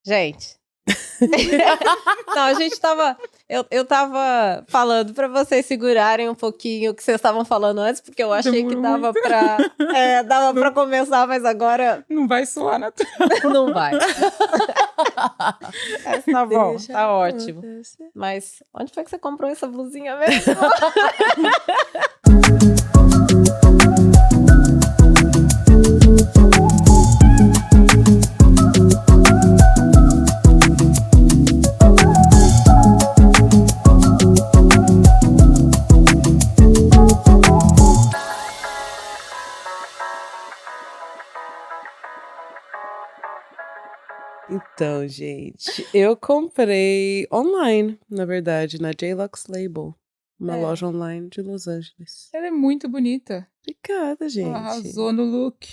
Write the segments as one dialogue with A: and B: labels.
A: Gente. Não, a gente tava... Eu tava falando pra vocês segurarem um pouquinho o que vocês estavam falando antes, porque eu achei que dava pra... dava pra começar, mas agora...
B: Não vai soar natural.
A: Não vai. Mas tá bom,
C: Deixa
A: tá ótimo.
C: acontecer.
A: Mas onde foi que você comprou essa blusinha mesmo?
C: Então, gente, eu comprei online, na verdade, na JLux Label, uma loja online de Los Angeles.
B: Ela é muito bonita.
C: Obrigada, gente.
B: Ela arrasou no look.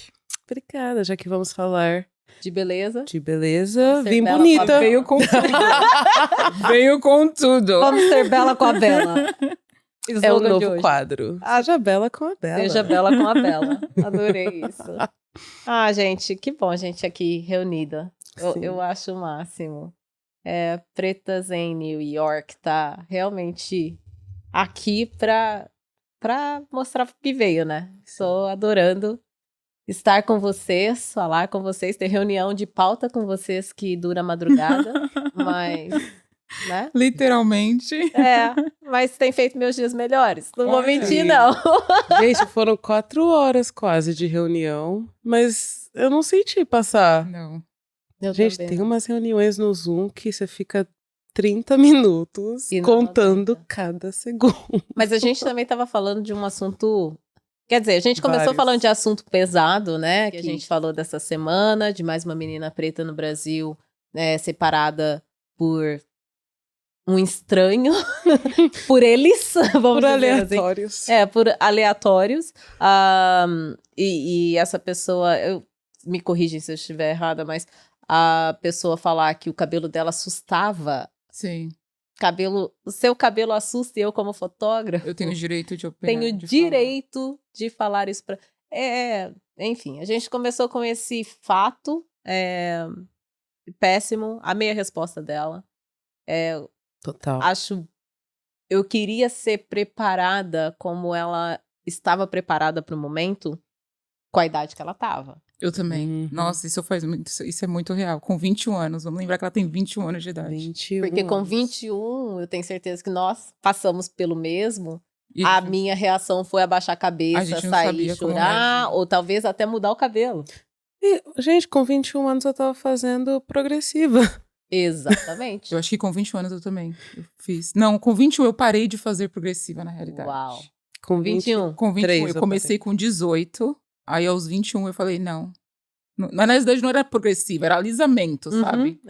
C: Obrigada, já que vamos falar
A: De beleza.
C: de beleza,
A: Ser
C: vim
A: bela
C: bonita.
B: Veio com tudo. Veio com tudo.
A: Vamos ser bela com a Bela.
C: É o
A: Slogan de
C: novo
A: hoje.
C: quadro. Seja bela com a Bela.
A: Seja bela com a Bela. Adorei isso. Ah, gente, que bom a gente aqui reunida.
C: Sim.
A: Eu acho o máximo. Pretas em New York tá realmente aqui pra mostrar que veio, né? Estou adorando estar com vocês, falar com vocês, ter reunião de pauta com vocês que dura a madrugada, mas, né?
B: Literalmente.
A: Mas tem feito meus dias melhores. Não vou
B: Olha
A: mentir,
C: aí.
A: não.
C: Gente, foram 4 horas quase de reunião, mas eu não senti passar.
B: Não.
A: Eu
C: Gente,
A: também
C: tem
A: não.
C: umas reuniões no Zoom que você fica 30 minutos
A: E não
C: contando
A: aguenta.
C: cada segundo.
A: Mas a gente também estava falando de um assunto... Quer dizer, a gente começou
C: Vários.
A: falando de assunto pesado, né? Que a
C: Aqui.
A: gente falou dessa semana, de mais uma menina preta no Brasil, separada por um estranho, por eles, vamos
C: Por
A: dizer assim.
C: aleatórios.
A: Por aleatórios. E essa pessoa, me corrigem se eu estiver errada, mas a pessoa falar que o cabelo dela assustava.
B: Sim.
A: O seu cabelo assusta e eu, como fotógrafo,
B: Eu tenho o direito de opinar.
A: tenho
B: de
A: direito de falar isso pra. Enfim, a gente começou com esse fato péssimo. Amei a resposta dela.
C: Total.
A: Eu queria ser preparada como ela estava preparada para o momento, com a idade que ela estava.
B: Eu também.
C: Uhum.
B: Nossa, isso é muito real. Com 21 anos. Vamos lembrar que ela tem 21 anos de idade.
C: 21
A: Porque com
C: anos.
A: 21, eu tenho certeza que nós passamos pelo mesmo.
B: E
A: A minha reação foi abaixar a
B: A
A: cabeça,
B: gente não
A: sair,
B: sabia como
A: chorar,
B: reagir.
A: ou talvez até mudar o cabelo.
C: E, gente, com 21 anos eu tava fazendo progressiva.
A: Exatamente.
B: Eu acho que com 21 anos eu também. Eu fiz. Não, com 21 eu parei de fazer progressiva, na realidade.
A: Uau.
C: Com
A: 21.
B: Com 21
C: 3
B: eu comecei com 18. Aí aos 21 eu falei, não. Na verdade não era progressiva, era alisamento, sabe?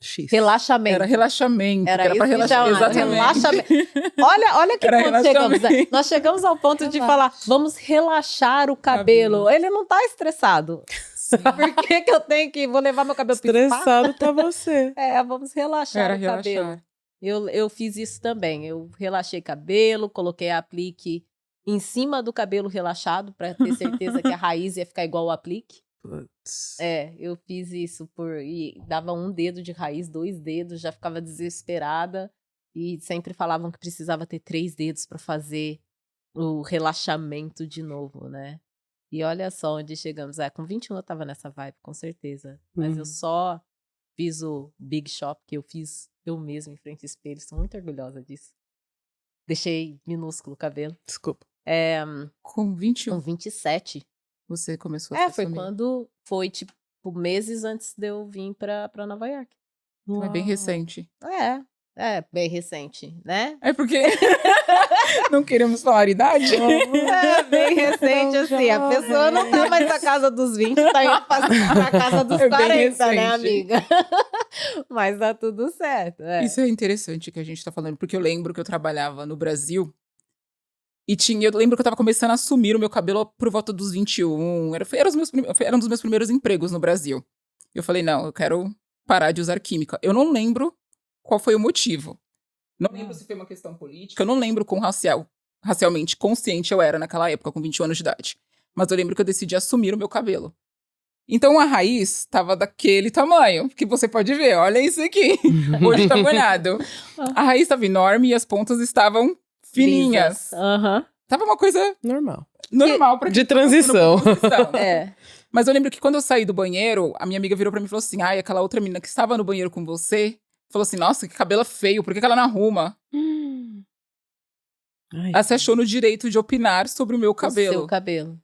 C: X.
A: Relaxamento.
B: Era relaxamento.
A: Era
B: que era pra
A: isso que
B: relaxar.
A: chamava,
B: Exatamente.
A: relaxamento. Olha que
B: Era
A: ponto chegamos. Né?
B: relaxamento.
A: Nós chegamos ao ponto de falar, vamos relaxar o cabelo. Ele não tá estressado. Por que eu tenho que... Vou levar meu cabelo pro spa?
C: Estressado tá você.
A: Vamos relaxar
B: Era
A: o
B: relaxar.
A: cabelo. Eu fiz isso também. Eu relaxei cabelo, coloquei a aplique em cima do cabelo relaxado pra ter certeza que a raiz ia ficar igual o aplique.
C: Putz.
A: Eu fiz isso e dava um dedo de raiz, 2 dedos, já ficava desesperada. E sempre falavam que precisava ter 3 dedos pra fazer o relaxamento de novo, né? E olha só onde chegamos. Com 21 eu tava nessa vibe, com certeza. Mas eu só fiz o Big Shop, que eu fiz eu mesma em frente ao espelho. Estou muito orgulhosa disso. Deixei minúsculo o cabelo.
C: Desculpa.
B: Com 21
A: Com 27.
B: você começou a se
A: Foi
B: assumir.
A: quando foi, tipo, meses antes de eu vir pra Nova York.
B: Então é bem
C: Uau.
B: recente.
A: Bem recente, né?
B: É porque não queremos falar idade.
A: Bem recente,
C: Tão
A: assim. A pessoa não tá mais na casa dos 20, tá indo pra casa dos
B: É bem
A: 40, né,
B: recente.
A: amiga? Mas dá tudo certo.
B: Isso é interessante que a gente tá falando, porque eu lembro que eu trabalhava no Brasil e eu lembro que eu tava começando a assumir o meu cabelo por volta dos 21. Era um dos meus primeiros empregos no Brasil. Eu falei, não, eu quero parar de usar química. Eu não lembro qual foi o motivo. Não lembro se foi uma questão política, eu não lembro quão racialmente consciente eu era naquela época, com 21 anos de idade. Mas eu lembro que eu decidi assumir o meu cabelo. Então a raiz tava daquele tamanho, que você pode ver, olha isso aqui. Hoje tá molhado. A raiz tava enorme e as pontas estavam fininhas.
A: Lisas. Aham.
B: Tava uma coisa
C: Normal.
B: normal pra
C: De
B: quem tá passando
C: transição.
B: por transição.
A: É.
B: Mas eu lembro que quando eu saí do banheiro, a minha amiga virou pra mim e falou assim: ai, aquela outra menina que estava no banheiro com você, falou assim: nossa, que cabelo feio, por que que ela não arruma?
C: Ai.
B: Ela se achou no direito de opinar sobre o meu
A: O
B: cabelo.
A: seu cabelo.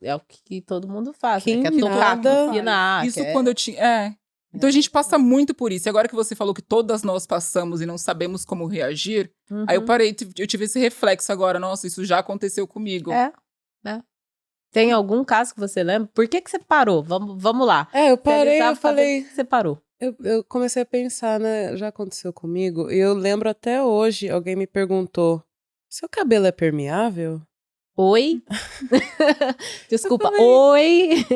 A: É o que todo mundo faz.
C: Quem
A: Né? Quer tocar,
C: nada-
A: opinar.
B: Isso
A: quer...
B: quando eu tinha. É. Então a gente passa muito por isso. E agora que você falou que todas nós passamos e não sabemos como reagir, aí eu
A: Uhum.
B: parei, eu tive esse reflexo agora. Nossa, isso já aconteceu comigo.
A: É. Tem algum caso que você lembra? Por que você parou? Vamos lá.
C: Eu parei,
A: Realizava
C: eu falei...
A: Por que você parou?
C: Eu comecei a pensar, né? Já aconteceu comigo. E eu lembro até hoje, alguém me perguntou: seu cabelo é permeável?
A: Oi? Desculpa.
C: Eu falei-
A: Oi?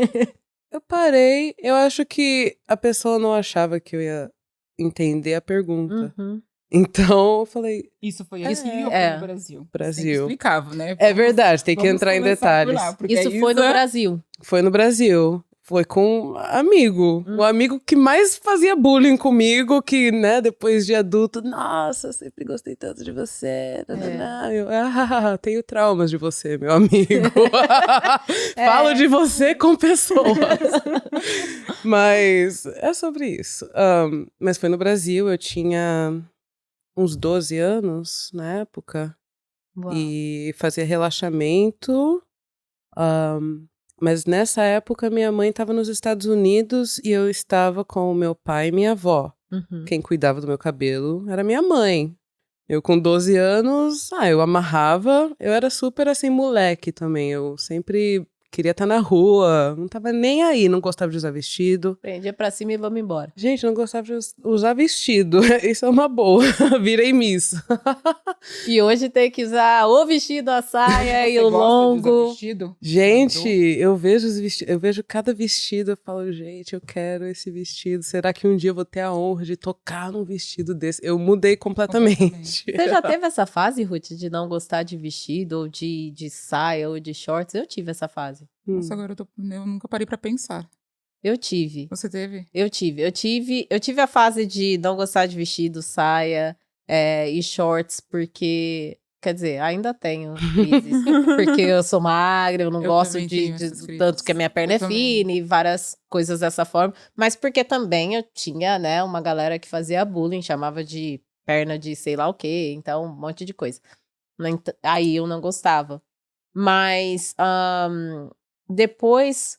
C: Eu parei. Eu acho que a pessoa não achava que eu ia entender a pergunta.
A: Uhum.
C: Então eu falei:
B: Isso foi
C: É,
B: isso ou
A: é.
B: foi no Brasil?
C: Brasil.
B: Sempre explicava, né?
C: é verdade, tem que
B: Vamos
C: entrar em
B: começar por
C: detalhes.
B: lá, porque
A: Isso
B: a
A: foi no
B: Isa-
A: Brasil.
C: Foi no Brasil. Foi com um amigo. O amigo que mais fazia bullying comigo, que, né, depois de adulto, nossa, eu sempre gostei tanto de você. Nananá. Eu, tenho traumas de você, meu amigo. Falo de você com pessoas. Mas é sobre isso. Mas foi no Brasil, eu tinha uns 12 anos na época.
A: Uau.
C: E fazia relaxamento. Mas nessa época, minha mãe estava nos Estados Unidos e eu estava com o meu pai e minha avó.
A: Uhum.
C: Quem cuidava do meu cabelo era minha mãe. Eu com 12 anos, eu amarrava. Eu era super assim, moleque também. Eu sempre queria estar na rua. Não tava nem aí, não gostava de usar vestido.
A: Prendia pra cima e vamos embora.
C: Gente, não gostava de usar vestido. Isso é uma boa. Virei miss.
A: E hoje tem que usar o vestido, a saia e
B: Você
A: o
B: gosta de usar
A: longo.
B: vestido?
C: Gente, eu vejo os vestidos, eu vejo cada vestido, eu falo, gente, eu quero esse vestido. Será que um dia eu vou ter a honra de tocar num vestido desse? Eu mudei completamente.
A: Você já teve essa fase, Ruth, de não gostar de vestido, ou de saia, ou de shorts? Eu tive essa fase.
B: Nossa, agora eu nunca parei pra pensar.
A: Eu tive.
B: Você teve?
A: Eu tive a fase de não gostar de vestido, saia e shorts, porque, quer dizer, ainda tenho crises. Porque eu sou magra, eu não
B: Eu
A: gosto
B: também tenho essas crises.
A: tanto que a minha perna
B: Eu
A: é
B: também.
A: fina e várias coisas dessa forma. Mas porque também eu tinha, né, uma galera que fazia bullying, chamava de perna de sei lá o quê, então um monte de coisa. Aí eu não gostava. Mas depois,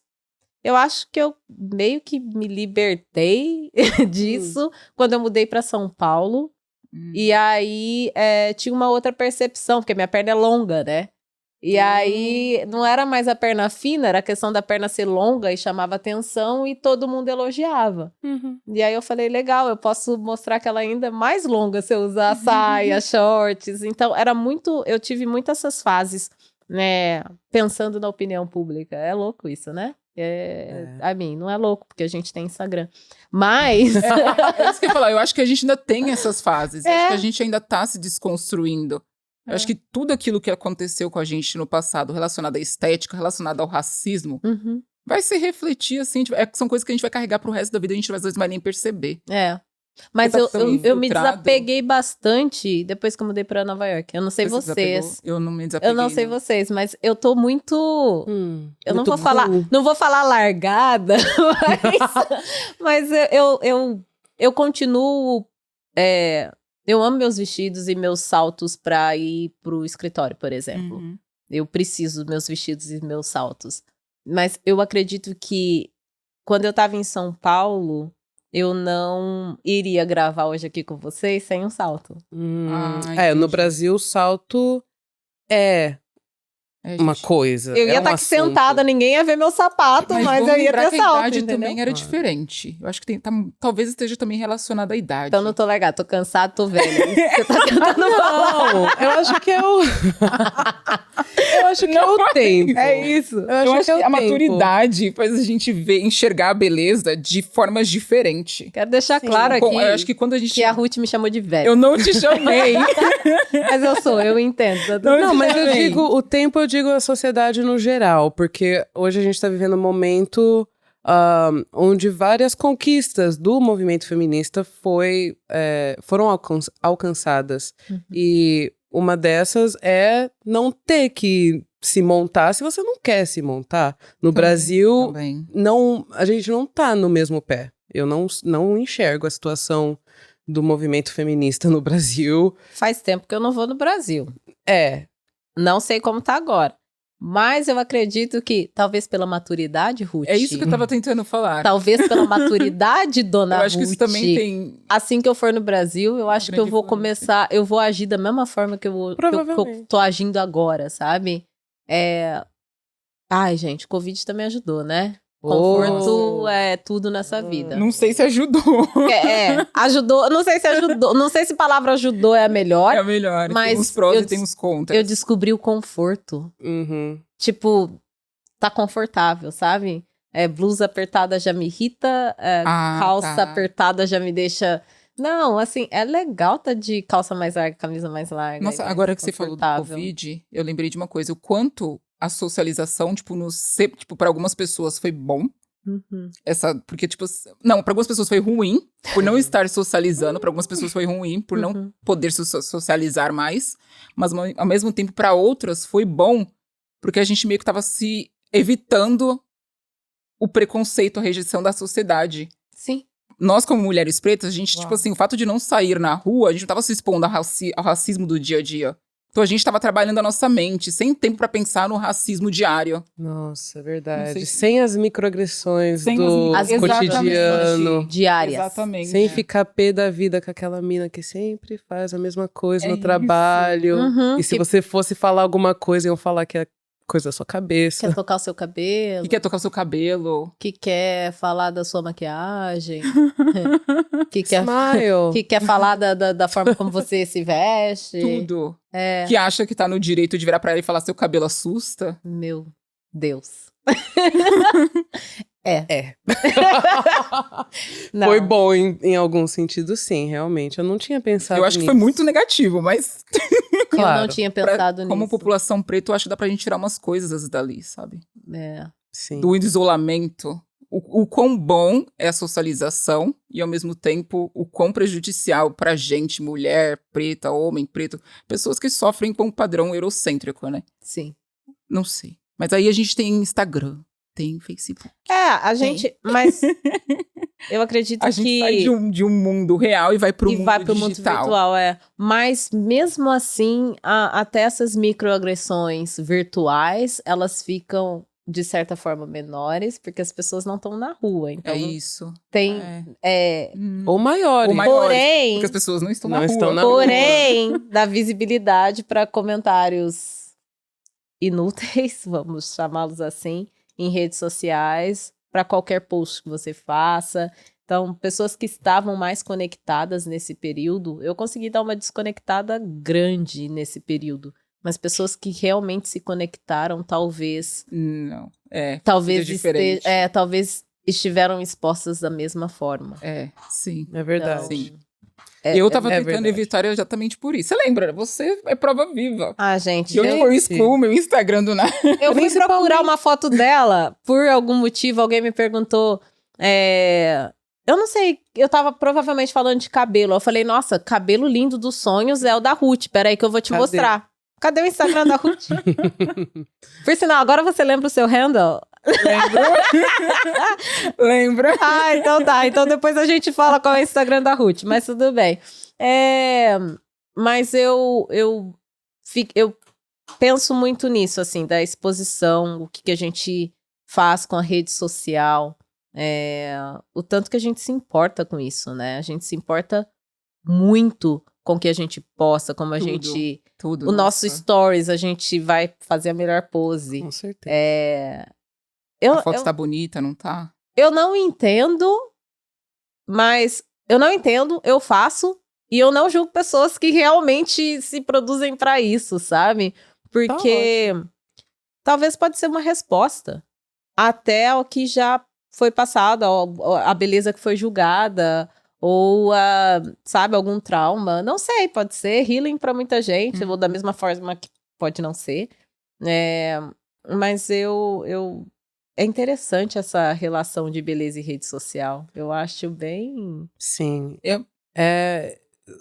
A: eu acho que eu meio que me libertei disso quando eu mudei para São Paulo. E aí tinha uma outra percepção, porque minha perna é longa, né? E aí não era mais a perna fina, era a questão da perna ser longa e chamava atenção e todo mundo elogiava.
C: Uhum.
A: E aí eu falei, legal, eu posso mostrar que ela ainda é mais longa se eu usar saia, shorts. Então eu tive muitas essas fases, né, pensando na opinião pública. É louco isso, né? A mim, não é louco, porque a gente tem Instagram. Mas...
B: É isso que eu ia falar, eu acho que a gente ainda tem essas fases. Eu acho que a gente ainda tá se desconstruindo. Eu acho que tudo aquilo que aconteceu com a gente no passado, relacionado à estética, relacionado ao racismo,
A: Uhum.
B: vai se refletir, assim, são coisas que a gente vai carregar pro resto da vida, a gente às vezes não vai nem perceber.
A: Mas
B: Você tá tão
A: eu me
B: infiltrado.
A: desapeguei bastante depois que eu mudei pra Nova York. Eu não sei
B: Você se
A: vocês.
B: desapegou? Eu não me desapeguei.
A: Eu não sei
B: não.
A: vocês, mas eu tô muito... Eu não
C: Muito
A: vou falar,
C: cool.
A: não vou falar largada, mas eu continuo. Eu amo meus vestidos e meus saltos pra ir pro escritório, por exemplo.
B: Uhum.
A: Eu preciso dos meus vestidos e meus saltos. Mas eu acredito que quando eu tava em São Paulo, eu não iria gravar hoje aqui com vocês sem um salto.
B: Ah,
C: No
B: entendi.
C: Brasil, o salto é uma
B: gente,
C: coisa.
A: Eu ia
C: é
A: estar
C: um
A: aqui
C: assunto.
A: sentada, ninguém ia ver meu sapato, mas
B: vamos
A: eu ia
B: lembrar
A: ter
B: que a
A: salto,
B: idade
A: entendeu?
B: também era diferente. Eu acho que talvez esteja também relacionada à idade.
A: Então não tô legal, tô cansada, tô velha. Você tá tentando falar.
C: Não, eu acho que é o... eu acho que é o tempo.
A: É isso.
B: Eu acho que
C: é o
B: a
C: tempo.
B: maturidade faz a gente enxergar a beleza de formas diferentes.
A: Quero deixar claro aqui
B: Eu acho que quando a gente...
A: que a Ruth me chamou de velha.
B: Eu não te chamei.
A: Mas eu entendo.
C: Não, mas eu
B: Também.
C: digo, o tempo eu digo a sociedade no geral, porque hoje a gente tá vivendo um momento onde várias conquistas do movimento feminista foram alcançadas. E uma dessas é não ter que se montar se você não quer se montar. No Brasil, a gente não tá no mesmo pé. Eu não enxergo a situação do movimento feminista no Brasil.
A: Faz tempo que eu não vou no Brasil.
C: Não
A: sei como tá agora. Mas eu acredito que, talvez pela maturidade, Ruth...
B: É isso que eu tava tentando falar.
A: Talvez pela maturidade, dona Ruth...
B: Eu acho que isso também tem...
A: Assim que eu for no Brasil, eu acho que eu vou começar... Eu vou agir da mesma forma que eu tô agindo agora, sabe? Ai, gente, Covid também ajudou, né? Conforto é tudo nessa vida.
B: Não sei se ajudou.
A: Ajudou. Não sei se ajudou. Não sei se a palavra ajudou é a melhor.
B: É a melhor.
A: Mas
B: tem os prós e tem os contras.
A: Eu descobri o conforto. Tipo, tá confortável, sabe? Blusa apertada já me irrita. Calça apertada já me deixa... Não, assim, é legal tá de calça mais larga, camisa mais larga.
B: Nossa, agora que você falou do Covid, eu lembrei de uma coisa. O quanto a socialização, para algumas pessoas foi bom. Porque, não, para algumas pessoas foi ruim por não estar socializando. Para algumas pessoas foi ruim por não poder se socializar mais. Mas, ao mesmo tempo, para outras foi bom porque a gente meio que tava se evitando o preconceito, a rejeição da sociedade.
A: Sim.
B: Nós, como mulheres pretas, a gente, o fato de não sair na rua, a gente não tava se expondo ao racismo do dia a dia. Então a gente tava trabalhando a nossa mente, sem tempo pra pensar no racismo diário.
C: Nossa, verdade. Sem as microagressões do
A: cotidiano.
C: Diárias.
B: Exatamente.
C: Sem ficar pé da vida com aquela mina que sempre faz a mesma coisa no trabalho. E se você fosse falar alguma coisa, iam falar que é coisa da sua cabeça.
A: Quer tocar o seu cabelo.
B: Que quer tocar o seu cabelo.
A: Que quer falar da sua maquiagem. que quer falar da forma como você se veste.
B: Tudo. Que acha que tá no direito de virar pra ela e falar seu cabelo assusta.
A: Meu Deus.
C: Foi bom em algum sentido, sim, realmente. Eu não tinha pensado
B: nisso. Eu acho que foi muito negativo, mas...
A: Claro. Eu não tinha pensado nisso.
B: Como população preta, eu acho que dá pra gente tirar umas coisas dali, sabe?
C: Sim.
B: Do isolamento. O quão bom é a socialização e, ao mesmo tempo, o quão prejudicial pra gente, mulher preta, homem preto, pessoas que sofrem com um padrão eurocêntrico, né?
A: Sim.
B: Não sei. Mas aí a gente tem Instagram, tem Facebook.
A: A gente... Mas eu acredito que...
B: A gente sai de um mundo real e vai pro mundo digital.
A: Mundo virtual, Mas, mesmo assim, até essas microagressões virtuais, elas ficam, de certa forma, menores, porque as pessoas não estão na rua. Então,
B: isso.
A: Tem...
C: Ou maiores.
A: Porém...
B: Porque as pessoas não estão na rua.
A: Porém, dá visibilidade para comentários inúteis, vamos chamá-los assim, em redes sociais, para qualquer post que você faça. Então, pessoas que estavam mais conectadas nesse período, eu consegui dar uma desconectada grande nesse período. Mas pessoas que realmente se conectaram, talvez...
B: Não,
A: talvez talvez estiveram expostas da mesma forma.
B: Sim.
C: É verdade.
B: Então, sim. Eu tava tentando evitar exatamente por isso. Você lembra? Você é prova viva.
A: Gente.
B: E eu excluo o meu Instagram do nada.
A: Eu fui procurar uma foto dela, por algum motivo, alguém me perguntou... Eu não sei, eu tava provavelmente falando de cabelo. Eu falei, nossa, cabelo lindo dos sonhos é o da Ruth. Peraí que eu vou te mostrar. Cadê o Instagram da Ruth? Por sinal, agora você lembra o seu handle?
B: Lembra?
A: Então tá. Então depois a gente fala qual é o Instagram da Ruth, mas tudo bem. Mas eu penso muito nisso, assim, da exposição, o que a gente faz com a rede social, o tanto que a gente se importa com isso, né? A gente se importa muito com o que a gente posta, como a gente...
B: Tudo.
A: O nosso stories, a gente vai fazer a melhor pose.
C: Com certeza.
B: A foto tá bonita, não tá?
A: Eu não entendo, mas... Eu não entendo, eu faço, e eu não julgo pessoas que realmente se produzem pra isso, sabe? Porque talvez pode ser uma resposta até ao que já foi passado, a beleza que foi julgada, ou, sabe, algum trauma. Não sei, pode ser healing pra muita gente, ou da mesma forma que pode não ser. Mas eu é interessante essa relação de beleza e rede social. Eu acho bem...
C: Sim.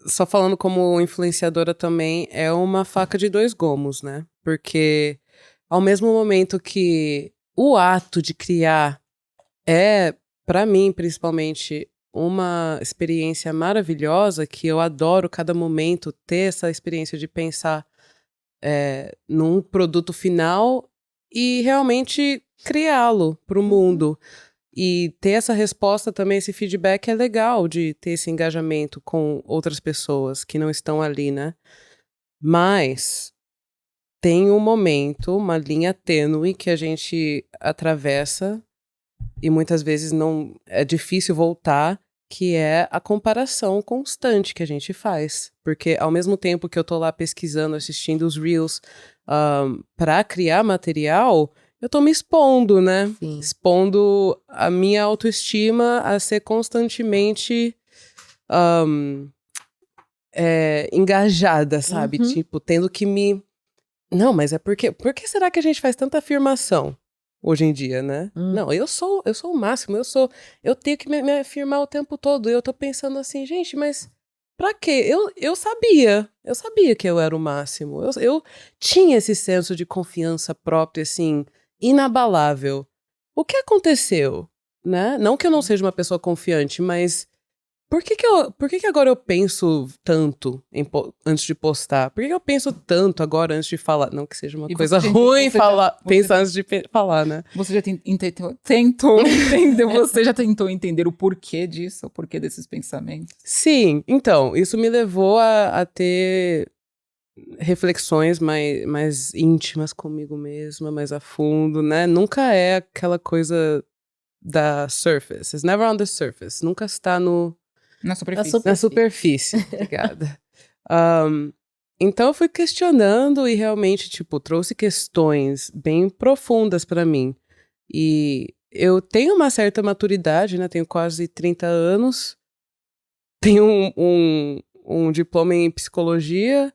C: Só falando como influenciadora também, é uma faca de dois gumes, né? Porque ao mesmo momento que o ato de criar é, pra mim, principalmente, uma experiência maravilhosa, que eu adoro cada momento ter essa experiência de pensar num produto final e realmente criá-lo para o mundo. E ter essa resposta também, esse feedback é legal de ter esse engajamento com outras pessoas que não estão ali, né? Mas tem um momento, uma linha tênue que a gente atravessa e muitas vezes não é difícil voltar, que é a comparação constante que a gente faz. Porque ao mesmo tempo que eu tô lá pesquisando, assistindo os Reels para criar material, eu tô me expondo, né?
A: Sim.
C: Expondo a minha autoestima a ser constantemente engajada, sabe?
A: Uhum.
C: Tipo, tendo que me... Não, mas é porque... Por que será que a gente faz tanta afirmação hoje em dia, né? Não, eu sou o máximo, eu tenho que me afirmar o tempo todo. E eu tô pensando assim, gente, mas pra quê? Eu sabia que eu era o máximo. Eu tinha esse senso de confiança própria, assim, inabalável. O que aconteceu, né? Não que eu não seja uma pessoa confiante, mas por que agora eu penso tanto antes de postar? Por que eu penso tanto agora antes de falar? Não que seja uma coisa ruim pensar antes de falar, né?
B: Você já tentou entender, você já tentou entender o porquê disso, o porquê desses pensamentos?
C: Sim, então, isso me levou a ter reflexões mais íntimas comigo mesma, mais a fundo, né? Nunca é aquela coisa da surface. It's never on the surface. Nunca está
B: Na superfície.
C: na superfície. Obrigada. Então eu fui questionando e realmente, tipo, trouxe questões bem profundas pra mim. E eu tenho uma certa maturidade, né? Tenho quase 30 anos. Tenho um diploma em psicologia.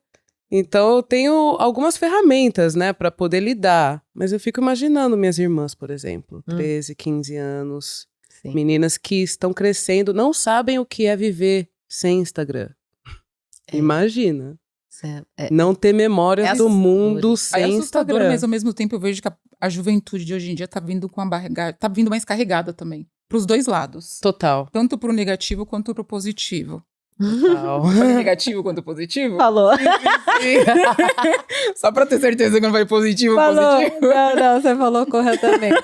C: Então eu tenho algumas ferramentas, né, pra poder lidar. Mas eu fico imaginando minhas irmãs, por exemplo, 13, 15 anos.
A: Sim.
C: Meninas que estão crescendo, não sabem o que é viver sem Instagram. Imagina. Não ter memória do mundo sem
B: É assustador,
C: Instagram.
B: mas ao mesmo tempo eu vejo que a juventude de hoje em dia tá vindo com a barriga, tá vindo mais carregada também. Pros dois lados.
C: Total.
B: Tanto pro negativo quanto pro positivo.
C: Total.
B: Falei negativo quanto positivo?
A: Falou.
B: Só pra ter certeza que não vai positivo ou
A: Falou.
B: positivo.
A: Não, você falou corretamente.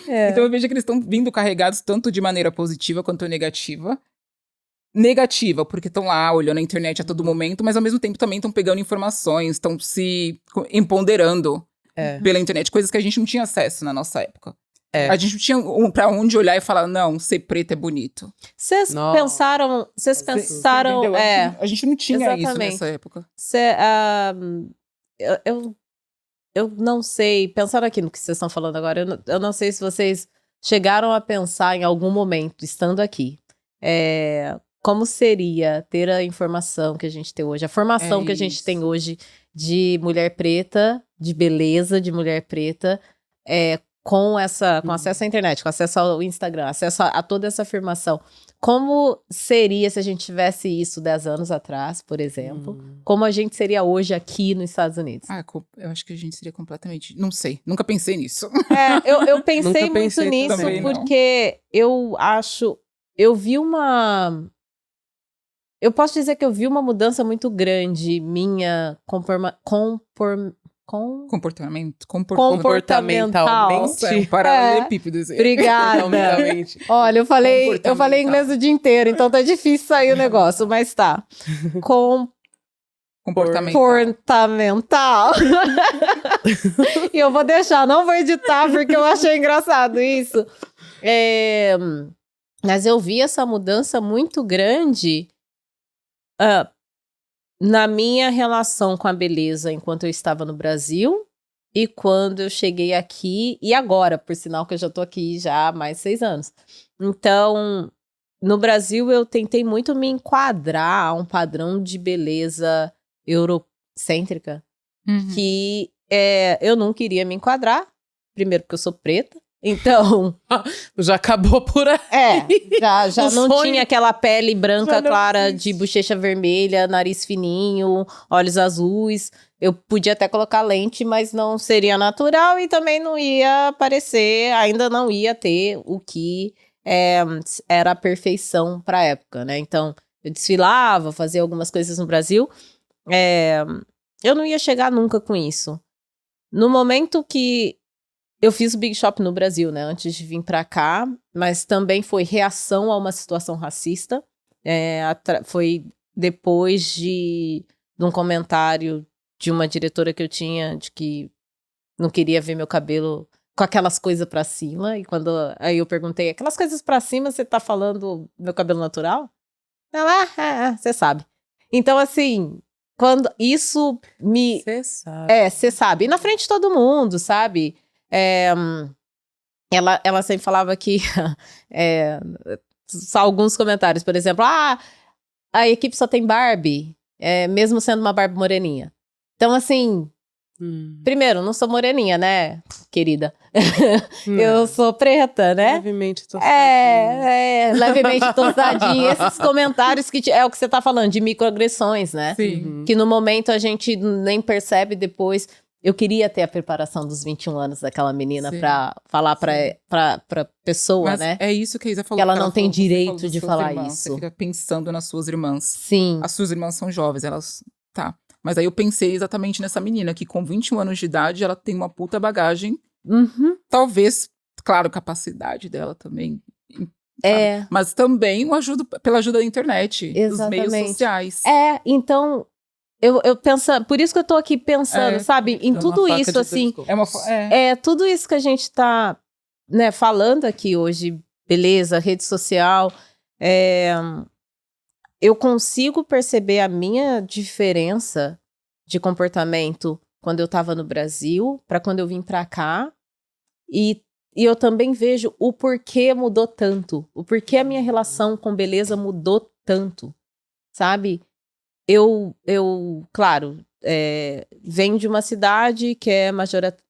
B: Então eu vejo que eles estão vindo carregados tanto de maneira positiva quanto negativa. Negativa, porque estão lá olhando a internet a todo momento, mas ao mesmo tempo também estão pegando informações, estão se empoderando pela internet, coisas que a gente não tinha acesso na nossa época. A gente não tinha pra onde olhar e falar, não, ser preto é bonito.
A: Vocês pensaram...
B: Entendeu? A gente não tinha isso nessa época.
A: Eu não sei, pensando aqui no que vocês estão falando agora, eu não sei se vocês chegaram a pensar em algum momento, estando aqui, como seria ter a informação que a gente tem hoje, a formação que a gente tem hoje de mulher preta, de beleza de mulher preta, com acesso à internet, com acesso ao Instagram, acesso a toda essa afirmação. Como seria se a gente tivesse isso 10 anos atrás, por exemplo? Como a gente seria hoje aqui nos Estados Unidos?
B: Eu acho que a gente seria completamente... Não sei, nunca pensei nisso.
A: Eu pensei muito nisso,
B: também,
A: porque eu acho... Eu vi uma... Eu posso dizer que eu vi uma mudança muito grande minha
C: comportamentalmente.
B: É um paralelepípedo.
A: Obrigada. Olha, eu falei inglês o dia inteiro, então tá difícil sair o negócio, mas tá. Comportamental. E eu vou deixar, não vou editar, porque eu achei engraçado isso. Mas eu vi essa mudança muito grande na minha relação com a beleza enquanto eu estava no Brasil e quando eu cheguei aqui, e agora, por sinal que eu já tô aqui já há mais de 6 anos. Então, no Brasil eu tentei muito me enquadrar a um padrão de beleza eurocêntrica, que eu não queria me enquadrar, Primeiro porque eu sou preta. Então,
C: Já acabou por aí.
A: já
C: O
A: não
C: sonho
A: tinha aquela pele branca
C: já não
A: clara
C: existe.
A: de bochecha vermelha, nariz fininho, olhos azuis. Eu podia até colocar lente, mas não seria natural e também não ia parecer, ainda não ia ter o que era a perfeição pra época, né? Então, eu desfilava, fazia algumas coisas no Brasil. Eu não ia chegar nunca com isso. No momento que eu fiz o Big Shop no Brasil, né, antes de vir pra cá, mas também foi reação a uma situação racista. Foi depois de um comentário de uma diretora que eu tinha, de que não queria ver meu cabelo com aquelas coisas pra cima. E aí eu perguntei, aquelas coisas pra cima, você tá falando meu cabelo natural? Ela, você sabe. Então, assim, quando isso me...
C: Você sabe.
A: Você sabe. E na frente de todo mundo, sabe? Ela sempre falava que só alguns comentários, por exemplo, a equipe só tem Barbie, mesmo sendo uma Barbie moreninha. Então, assim, primeiro, não sou moreninha, né, querida? Eu sou preta, né?
C: Levemente tostadinha.
A: Levemente tostadinha. Esses comentários que é o que você tá falando, de microagressões, né?
B: Sim.
A: Que no momento a gente nem percebe depois. Eu queria ter a preparação dos 21 anos daquela menina
B: Sim.
A: pra falar pra pessoa,
B: Mas
A: né?
B: é isso que a Isa falou.
A: Que ela
B: que
A: não tem
B: falou, você
A: direito
B: falou das
A: de
B: suas
A: falar
B: irmãs,
A: isso.
B: Você fica pensando nas suas irmãs.
A: Sim.
B: As suas irmãs são jovens, elas... Tá. Mas aí eu pensei exatamente nessa menina, que com 21 anos de idade, ela tem uma puta bagagem.
A: Uhum.
B: Talvez, claro, capacidade dela também. Mas também pela ajuda da internet. Dos meios
A: Exatamente.
B: sociais.
A: Então, eu penso... Por isso que eu tô aqui pensando, sabe? Em
C: É
A: tudo
C: uma faca
A: isso,
C: de dois
A: assim...
C: gumes.
A: Tudo isso que a gente tá, né, falando aqui hoje, beleza, rede social, eu consigo perceber a minha diferença de comportamento quando eu tava no Brasil para quando eu vim pra cá, e eu também vejo o porquê mudou tanto, o porquê a minha relação com beleza mudou tanto, sabe? Claro, venho de uma cidade que é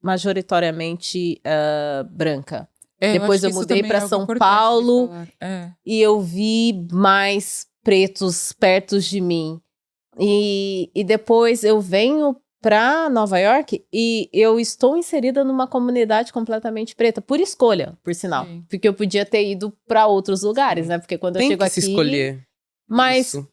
A: majoritariamente branca. Depois eu mudei para São Paulo e eu vi mais pretos perto de mim. E depois eu venho para Nova York e eu estou inserida numa comunidade completamente preta, por escolha, por sinal.
B: Sim.
A: Porque eu podia ter ido para outros lugares, né? Porque quando eu
C: Tem
A: chego
C: que
A: aqui...
C: se escolher.
A: Mas
C: isso.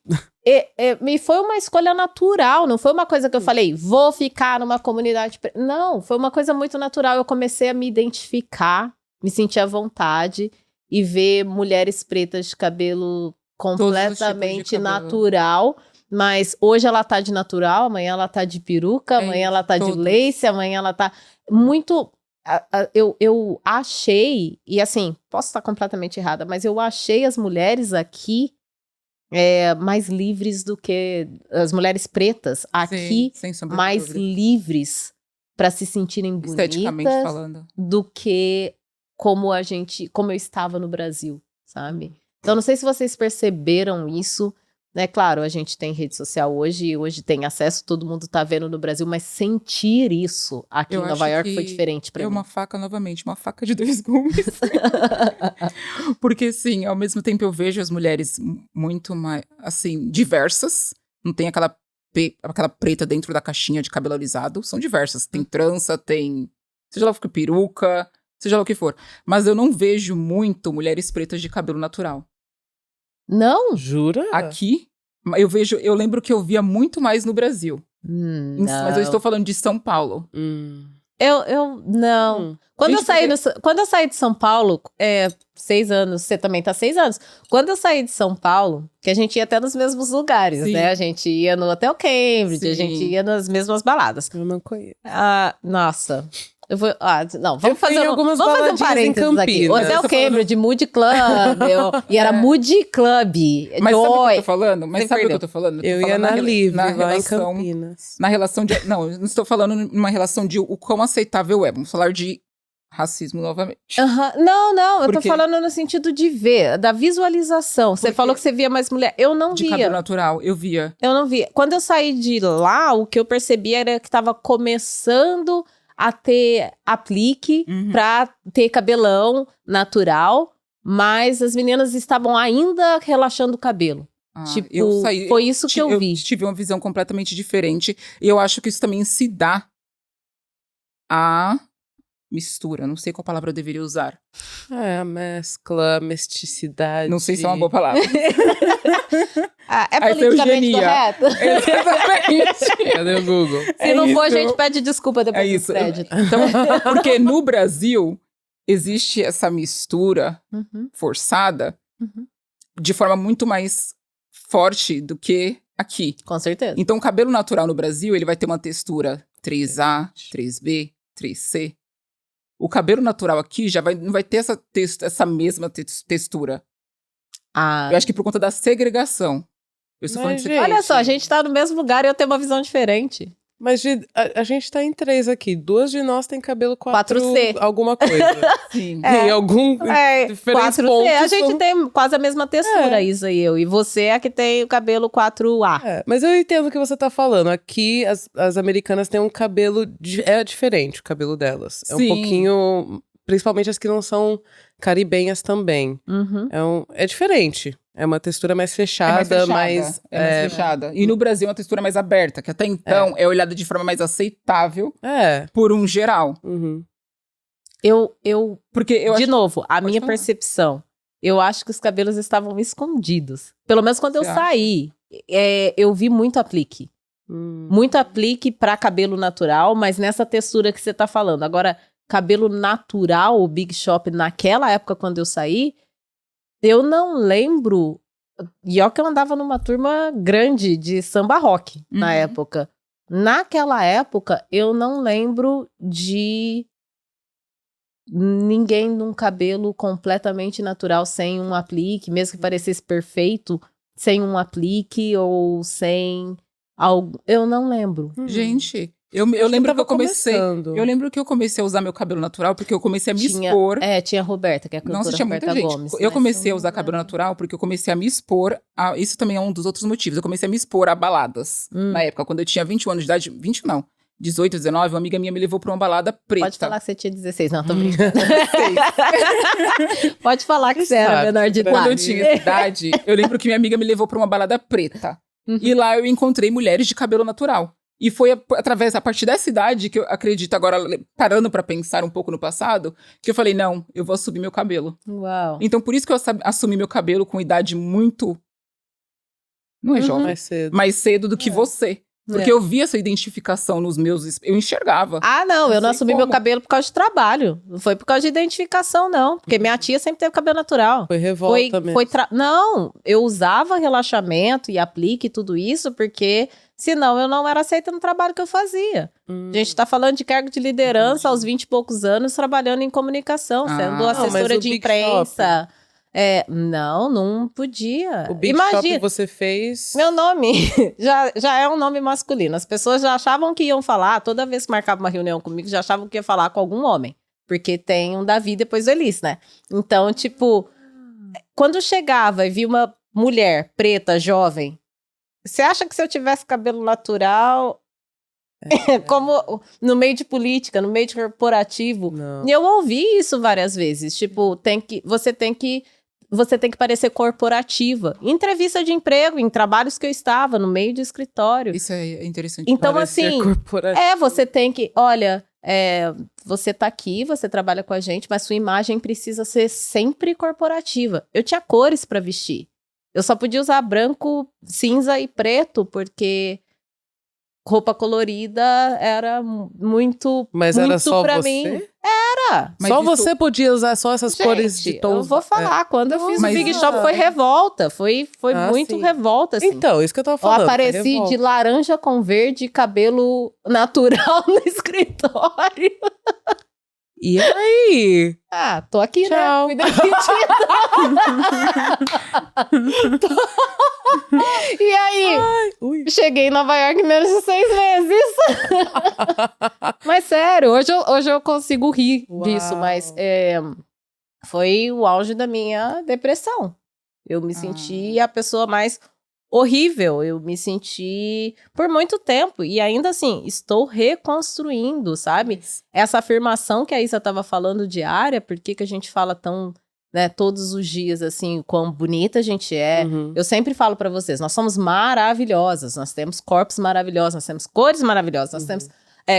A: me foi uma escolha natural, não foi uma coisa que eu falei, vou ficar numa comunidade... Não, foi uma coisa muito natural. Eu comecei a me identificar, me sentir à vontade e ver mulheres pretas de cabelo completamente natural. Mas hoje ela tá de natural, amanhã ela tá de peruca, amanhã ela tá de lace, amanhã ela tá muito... Eu achei, e assim, posso estar completamente errada, mas eu achei as mulheres aqui mais livres do que... As mulheres pretas aqui, mais livres para se sentirem
B: esteticamente
A: bonitas
B: falando,
A: do que como eu estava no Brasil, sabe? Então, não sei se vocês perceberam isso, né? Claro, a gente tem rede social hoje tem acesso, todo mundo tá vendo no Brasil, mas sentir isso aqui em Nova York foi diferente pra mim.
B: É uma faca, novamente, uma faca de dois gumes. Porque, sim, ao mesmo tempo eu vejo as mulheres muito mais, assim, diversas. Não tem aquela preta dentro da caixinha de cabelo alisado. São diversas. Tem trança, tem... Seja lá o que peruca, seja lá o que for. Mas eu não vejo muito mulheres pretas de cabelo natural.
C: Não? Jura?
B: Aqui, eu lembro que eu via muito mais no Brasil. Mas eu estou falando de São Paulo.
A: Não. Quando eu saí de São Paulo, 6 anos, você também tá 6 anos. Quando eu saí de São Paulo, que a gente ia até nos mesmos lugares,
B: Sim.
A: né? A gente ia no Hotel Cambridge,
B: Sim.
A: a gente ia nas mesmas baladas.
C: Eu não conheço.
A: Nossa... Eu vou, não, vamos fazer
C: algumas
A: um
C: baladinhas
A: parênteses aqui. Hotel Cambridge, Moody Club. E era Moody Club.
B: Mas sabe o que eu tô falando?
A: Você perdeu.
B: O que eu tô falando?
C: Eu ia na Livre, lá em Campinas.
B: Na relação de... Não, eu não estou falando numa relação de o quão aceitável é. Vamos falar de racismo novamente.
A: Não, eu tô falando no sentido de ver, da visualização. Você falou que você via mais mulher. Eu não via.
B: De cabelo natural, eu via.
A: Eu não via. Quando eu saí de lá, o que eu percebi era que tava começando a ter aplique pra ter cabelão natural, mas as meninas estavam ainda relaxando o cabelo. Tipo, foi isso que eu vi.
B: Eu tive uma visão completamente diferente. E eu acho que isso também se dá a mistura. Não sei qual palavra eu deveria usar.
C: A mescla, a mesticidade.
B: Não sei se é uma boa palavra.
A: É politicamente correto?
B: Exatamente.
C: Cadê o Google?
A: Se não for, a gente pede desculpa depois do crédito.
B: Então, porque no Brasil existe essa mistura forçada de forma muito mais forte do que aqui.
A: Com certeza.
B: Então, o cabelo natural no Brasil, ele vai ter uma textura 3A, 3B, 3C. O cabelo natural aqui não vai ter essa mesma textura. Eu acho que por conta da segregação. Eu estou falando de
C: gente,
A: olha só, a gente tá no mesmo lugar e eu tenho uma visão diferente.
C: Mas a gente tá em 3 aqui. 2 de nós tem cabelo
A: 4C.
C: Alguma coisa.
B: Sim.
C: Em algum diferentes
A: 4C.
C: pontos.
A: A gente tem quase a mesma textura, Isa e eu. E você é a que tem o cabelo 4A.
C: Mas eu entendo o que você tá falando. Aqui, as americanas têm um cabelo... É diferente o cabelo delas. É um pouquinho... Principalmente as que não são caribenhas também. É diferente. É uma textura mais fechada, mais
B: fechada. E no Brasil é uma textura mais aberta, que até então é olhada de forma mais aceitável por um geral.
A: Porque de novo, a minha percepção, eu acho que os cabelos estavam escondidos. Pelo menos quando eu saí, eu vi muito aplique. Muito aplique pra cabelo natural, mas nessa textura que você tá falando. Agora, cabelo natural, o Big Shop, naquela época quando eu saí, eu não lembro. E ó que eu andava numa turma grande de samba rock na época. Naquela época, eu não lembro de ninguém num cabelo completamente natural, sem um aplique, mesmo que parecesse perfeito, sem um aplique ou sem algo. Eu não lembro.
B: Gente, eu lembro que eu comecei. Eu lembro que eu comecei a usar meu cabelo natural porque eu comecei a me expor.
A: Tinha a Roberta, que é a cantora.
B: Nossa, tinha
A: Roberta
B: muita gente.
A: Gomes.
B: Eu comecei a usar cabelo natural porque eu comecei a me expor. Isso também é um dos outros motivos. Eu comecei a me expor a baladas. Na época, quando eu tinha 21 anos de idade. 20 não. 18, 19, uma amiga minha me levou pra uma balada preta.
A: Pode falar que você tinha 16. Não, tô brincando. Pode falar que você era menor de idade.
B: Quando eu tinha essa idade, eu lembro que minha amiga me levou pra uma balada preta. E lá eu encontrei mulheres de cabelo natural. E foi a partir dessa idade que eu acredito, agora parando pra pensar um pouco no passado, que eu falei, não, eu vou assumir meu cabelo.
A: Uau.
B: Então por isso que eu assumi meu cabelo com idade muito... Não é jovem. Mais cedo do que você. Porque eu vi essa identificação nos meus... Eu enxergava.
A: Não, eu não assumi meu cabelo por causa de trabalho. Não foi por causa de identificação, não. Porque minha tia sempre teve cabelo natural.
C: Foi revolta mesmo.
A: Não, eu usava relaxamento e aplique e tudo isso porque... Senão, eu não era aceita no trabalho que eu fazia. A gente tá falando de cargo de liderança aos 20 e poucos anos, trabalhando em comunicação, sendo assessora de imprensa. Não podia.
C: O Big Shop que você fez...
A: Meu nome já é um nome masculino. As pessoas já achavam que iam falar, toda vez que marcava uma reunião comigo, já achavam que ia falar com algum homem. Porque tem um Davi depois do Elis, né? Então, tipo, quando chegava e via uma mulher preta, jovem... Você acha que se eu tivesse cabelo natural, como no meio de política, no meio de corporativo? Não. E eu ouvi isso várias vezes. Tipo, você tem que parecer corporativa. Em entrevista de emprego, em trabalhos que eu estava, no meio de escritório.
B: Isso é interessante.
A: Então, assim, você tem que... Olha, você tá aqui, você trabalha com a gente, mas sua imagem precisa ser sempre corporativa. Eu tinha cores para vestir. Eu só podia usar branco, cinza e preto, porque roupa colorida era muito.
C: Mas
A: muito
C: era só
A: pra
C: você?
A: Mim. Era.
C: Mas só você podia usar só essas cores de tons.
A: Eu vou falar, quando eu fiz o Big Shop foi revolta. Foi muito revolta, assim.
C: Então, isso que eu tava falando.
A: Eu apareci de laranja com verde, cabelo natural no escritório.
C: E aí?
A: Tô aqui,
C: tchau.
A: Né? Fui demitida. E aí? Cheguei em Nova York em menos de 6 meses. Mas sério, hoje eu consigo rir disso, mas foi o auge da minha depressão. Eu me senti a pessoa mais horrível. Eu me senti por muito tempo. E ainda assim, estou reconstruindo, sabe? Essa afirmação que a Isa estava falando diária, por que a gente fala tão, né, todos os dias, assim, quão bonita a gente é. Eu sempre falo pra vocês, nós somos maravilhosas, nós temos corpos maravilhosos, nós temos cores maravilhosas, nós temos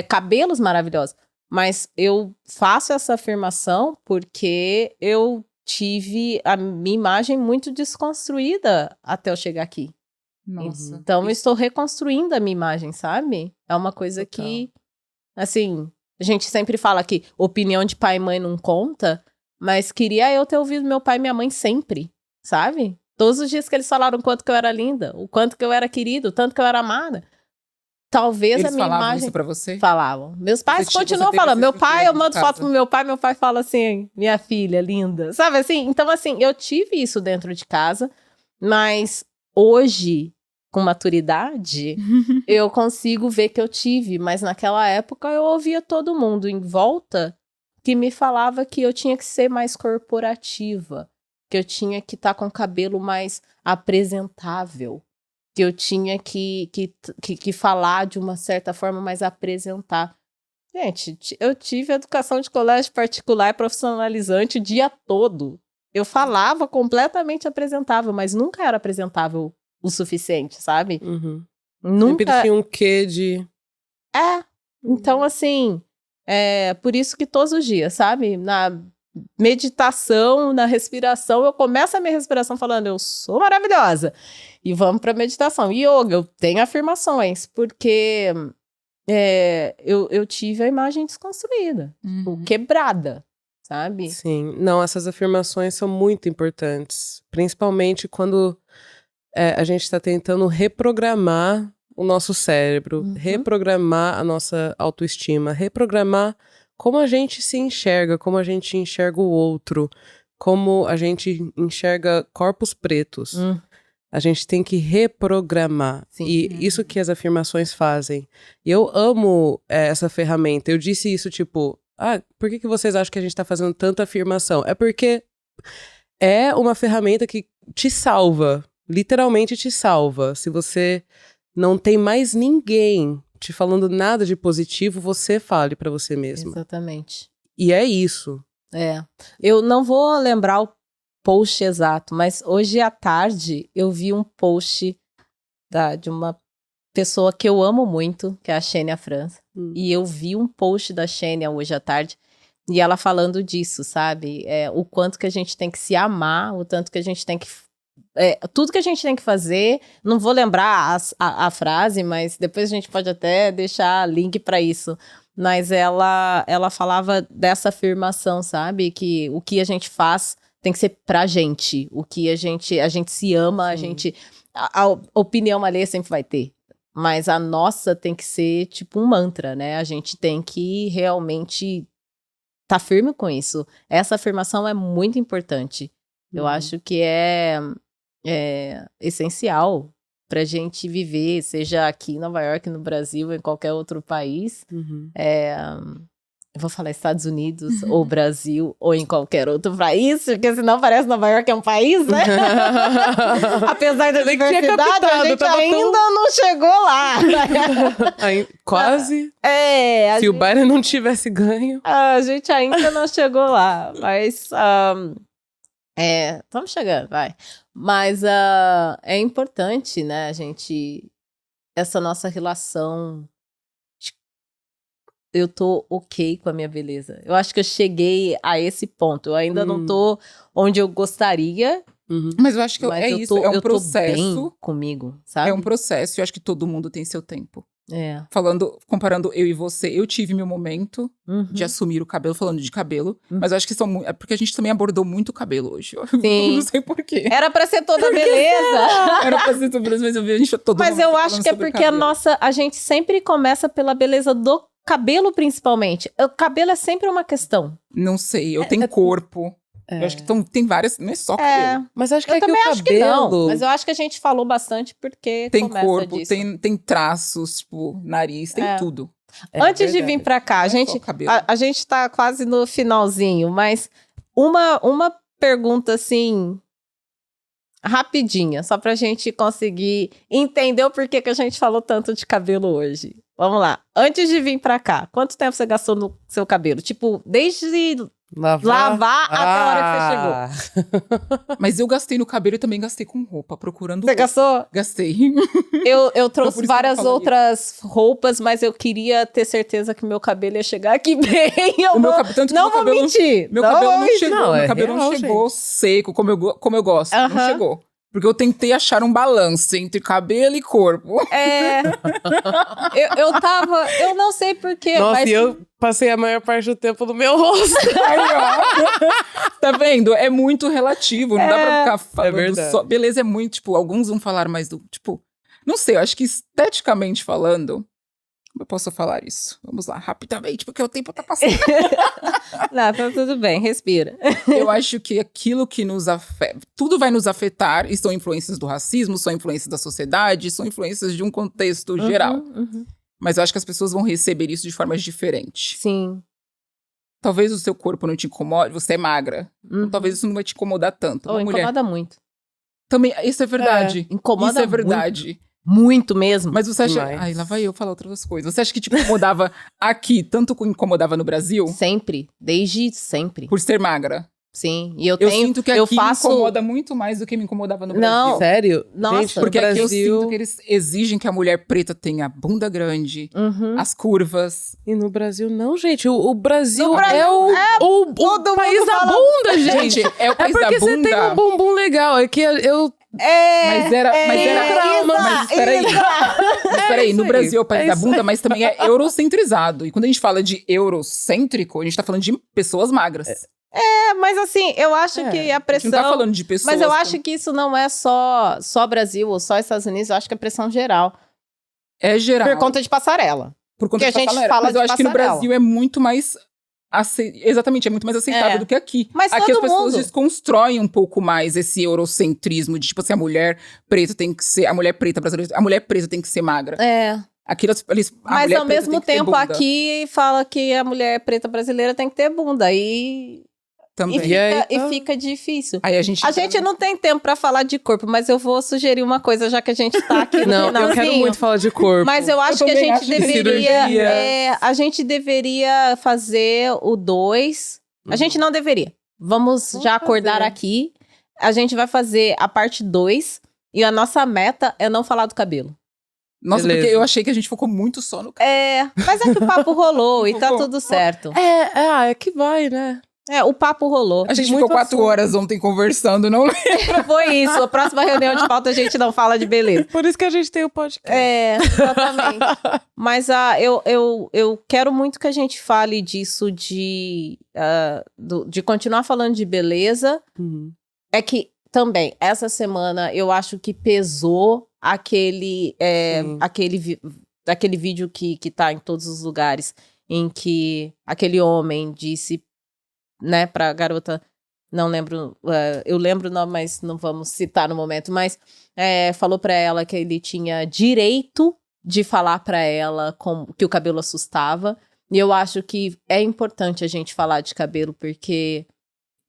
A: cabelos maravilhosos. Mas eu faço essa afirmação porque eu tive a minha imagem muito desconstruída até eu chegar aqui.
B: Nossa.
A: Então, eu estou reconstruindo a minha imagem, sabe? É uma coisa que, assim, a gente sempre fala que opinião de pai e mãe não conta, mas queria eu ter ouvido meu pai e minha mãe sempre, sabe? Todos os dias que eles falaram o quanto que eu era linda, o quanto que eu era querida, o tanto que eu era amada. Talvez
B: Eles
A: a minha
B: falavam
A: imagem...
B: isso pra você?
A: Falavam. Meus pais
B: Você
A: continuam
B: teve
A: falando.
B: essa
A: Meu pai, eu
B: estrutura
A: mando
B: de
A: foto
B: casa?
A: pro meu pai fala assim, minha filha, linda. Sabe assim? Então, assim, eu tive isso dentro de casa, mas hoje, com maturidade, eu consigo ver que eu tive. Mas naquela época, eu ouvia todo mundo em volta que me falava que eu tinha que ser mais corporativa, que eu tinha que estar com o cabelo mais apresentável, que eu tinha que falar de uma certa forma, mais apresentar. Gente, eu tive educação de colégio particular profissionalizante o dia todo. Eu falava completamente apresentável, mas nunca era apresentável o suficiente, sabe? Nunca.
C: Sempre tinha um quê de...
A: Então, assim, por isso que todos os dias, sabe? Na meditação, na respiração, eu começo a minha respiração falando, eu sou maravilhosa. E vamos pra meditação. Yoga, eu tenho afirmações, porque eu tive a imagem desconstruída, quebrada, sabe?
C: Sim, não, essas afirmações são muito importantes, principalmente quando a gente está tentando reprogramar o nosso cérebro, reprogramar a nossa autoestima, reprogramar como a gente se enxerga, como a gente enxerga o outro, como a gente enxerga corpos pretos. A gente tem que reprogramar.
A: Sim.
C: E isso que as afirmações fazem. E eu amo essa ferramenta. Eu disse isso, tipo, por que vocês acham que a gente tá fazendo tanta afirmação? É porque é uma ferramenta que te salva. Literalmente te salva. Se você não tem mais ninguém te falando nada de positivo, você fale pra você mesma.
A: Exatamente.
C: E é isso.
A: Eu não vou lembrar o post exato, mas hoje à tarde eu vi um post de uma pessoa que eu amo muito, que é a Xênia França. E eu vi um post da Xênia hoje à tarde, e ela falando disso, sabe? O quanto que a gente tem que se amar, o tanto que a gente tem que... tudo que a gente tem que fazer, não vou lembrar a frase, mas depois a gente pode até deixar link para isso. Mas ela falava dessa afirmação, sabe? Que o que a gente faz tem que ser pra gente. O que a gente se ama, a gente... A opinião alheia sempre vai ter. Mas a nossa tem que ser tipo um mantra, né? A gente tem que realmente tá firme com isso. Essa afirmação é muito importante. Eu acho que é essencial pra gente viver, seja aqui em Nova York, no Brasil, em qualquer outro país. Eu vou falar Estados Unidos, ou Brasil, ou em qualquer outro país, porque senão parece Nova York é um país, né? Apesar da diversidade, a gente ainda não chegou lá.
C: Quase. Se o Biden não tivesse ganho.
A: A gente ainda não chegou lá, mas... estamos chegando, vai. Mas é importante, né, a gente... Essa nossa relação... Eu tô ok com a minha beleza. Eu acho que eu cheguei a esse ponto. Eu ainda não tô onde eu gostaria.
B: Mas eu acho que é isso, é um processo.
A: Tô bem comigo, sabe?
B: É um processo, eu acho que todo mundo tem seu tempo. Comparando eu e você, eu tive meu momento de assumir o cabelo, falando de cabelo, mas eu acho que é porque a gente também abordou muito o cabelo hoje.
A: Sim.
B: Não sei porquê.
A: Era pra ser toda beleza.
B: Era pra ser toda beleza, mas eu vi a gente todo
A: Mas eu acho que é porque a gente sempre começa pela beleza do cabelo, principalmente. O cabelo é sempre uma questão.
B: Não sei, eu tenho corpo. Eu acho que tem várias, não é só cabelo.
C: Mas acho que
A: eu também
C: o
A: acho
C: cabelo...
A: que não. Mas eu acho que a gente falou bastante porque
B: tem
A: começa
B: corpo,
A: disso.
B: tem traços, tipo, nariz, tem tudo.
A: Antes de vir pra cá, a gente tá quase no finalzinho, mas uma pergunta assim rapidinha, só pra gente conseguir entender o porquê que a gente falou tanto de cabelo hoje. Vamos lá. Antes de vir pra cá, quanto tempo você gastou no seu cabelo? Tipo, desde lavar até a hora que você chegou.
B: Mas eu gastei no cabelo e também gastei com roupa, procurando
A: Você
B: roupa.
A: gastou?
B: Gastei.
A: Eu trouxe
B: por isso que eu
A: várias
B: falo
A: outras roupas, mas eu queria ter certeza que meu cabelo ia chegar aqui bem.
B: Tanto que
A: Não
B: meu
A: vou
B: cabelo,
A: mentir.
B: Meu cabelo não
A: mentir.
B: chegou,
C: Não,
B: meu
C: é
B: cabelo não
C: real,
B: chegou seco, como eu gosto. Não
A: Aham.
B: chegou. Porque eu tentei achar um balanço entre cabelo e corpo.
A: É. Eu não sei porquê,
C: Nossa,
A: mas
C: e eu passei a maior parte do tempo no meu rosto.
B: Aí, ó. Tá vendo? É muito relativo. Não dá pra ficar falando
C: verdade.
B: só. Beleza, é muito, tipo, alguns vão falar mais do, tipo... Não sei, eu acho que esteticamente falando... Como eu posso falar isso? Vamos lá, rapidamente, porque o tempo tá passando.
A: Não, tá tudo bem, respira.
B: Eu acho que aquilo que nos afeta... Tudo vai nos afetar, e são influências do racismo, são influências da sociedade, são influências de um contexto geral.
A: Uhum.
B: Mas eu acho que as pessoas vão receber isso de formas diferentes.
A: Sim.
B: Talvez o seu corpo não te incomode, você é magra. Então, talvez isso não vai te incomodar tanto. Uma mulher
A: Incomoda muito.
B: também, isso é verdade.
A: Incomoda
B: Isso é verdade.
A: Muito mesmo.
B: Mas você acha...
C: Demais.
B: Ai, lá vai eu falar outras coisas. Você acha que te incomodava aqui, tanto como incomodava no Brasil?
A: Sempre. Desde sempre.
B: Por ser magra?
A: Sim. E eu
B: Eu
A: tenho...
B: sinto que aqui me incomoda muito mais do que me incomodava no Brasil.
A: Não.
C: Sério?
A: Nossa.
C: Gente, no
B: Porque aqui eu
C: Brasil...
B: sinto que eles exigem que a mulher preta tenha a bunda grande,
A: Uhum.
B: as curvas.
C: E no Brasil, não, gente. O Brasil,
A: No Brasil
C: é o
A: todo
C: país
A: mundo
C: da
A: fala-
C: bunda, gente.
B: Gente, é o
C: É
B: país da
C: porque você
B: bunda.
C: tem um bumbum legal. É que eu...
B: Mas era
C: trauma.
B: Mas espera aí. Mas peraí, no
C: isso aí,
B: Brasil é o país
C: é
B: da
C: isso
B: bunda, mas também é eurocentrizado. E quando a gente fala de eurocêntrico, a gente tá falando de pessoas magras.
A: Mas assim, eu acho que a
B: A gente não
A: pressão...
B: tá falando de pessoas...
A: Mas eu acho que isso não é só Brasil ou só Estados Unidos. Eu acho que é pressão geral.
B: É geral.
A: Por conta de passarela.
B: Por conta
A: que
B: de
A: a gente
B: passarela.
A: fala
B: Mas eu
A: de
B: acho que no
A: passarela.
B: Brasil é muito mais... Exatamente, é muito mais aceitável
A: É.
B: do que aqui.
A: Mas
B: aqui as
A: todo
B: pessoas
A: mundo.
B: desconstroem um pouco mais esse eurocentrismo de, tipo assim, a mulher preta tem que ser... A mulher preta brasileira... A mulher preta tem que ser magra.
A: É.
B: Aqui eles... a
A: Mas
B: mulher
A: ao
B: preta
A: mesmo
B: tem que ter
A: tempo
B: bunda
A: aqui fala que a mulher preta brasileira tem que ter bunda. E
B: também.
A: fica difícil.
B: Aí a gente...
A: A gente não tem tempo pra falar de corpo, mas eu vou sugerir uma coisa, já que a gente tá aqui no
C: Não, eu quero
A: finalzinho.
C: muito falar de corpo.
A: Mas eu acho que a
B: também
A: gente
B: acho que
A: deveria.
C: cirurgia.
A: A gente deveria fazer o 2. A gente não deveria. Vamos já acordar
C: fazer.
A: aqui. A gente vai fazer a parte 2. E a nossa meta é não falar do cabelo.
B: Nossa,
C: Beleza.
B: porque eu achei que a gente focou muito só no...
A: Mas é que o papo rolou e tá
B: Focou.
A: tudo certo.
C: É que vai, né?
A: O papo rolou.
B: A gente
C: Tem
B: ficou
C: muito
B: 4
C: assunto.
B: horas ontem conversando, não lembro.
A: Foi isso. A próxima reunião de pauta a gente não fala de beleza.
C: Por isso que a gente tem o podcast.
A: Exatamente. Mas eu quero muito que a gente fale disso de continuar falando de beleza.
C: Uhum.
A: É que também, essa semana, eu acho que pesou aquele vídeo que tá em todos os lugares, em que aquele homem disse, né, pra garota, não lembro, eu lembro o nome, mas não vamos citar no momento, mas falou pra ela que ele tinha direito de falar pra ela que o cabelo assustava. E eu acho que é importante a gente falar de cabelo, porque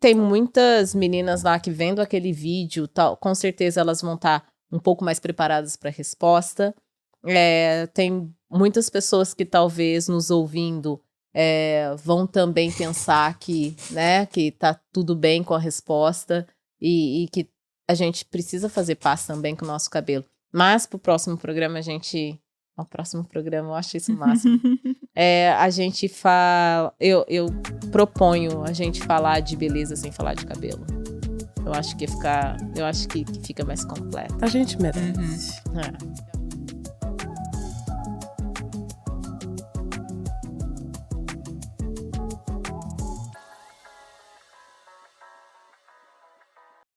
A: tem muitas meninas lá que vendo aquele vídeo, com certeza elas vão estar um pouco mais preparadas para a resposta. Tem muitas pessoas que talvez nos ouvindo vão também pensar que, né, que tá tudo bem com a resposta e que a gente precisa fazer paz também com o nosso cabelo. Mas pro próximo programa o próximo programa, eu acho isso o máximo. A gente fala... Eu proponho a gente falar de beleza sem falar de cabelo. Eu acho que fica mais completo.
C: A gente merece.
A: É.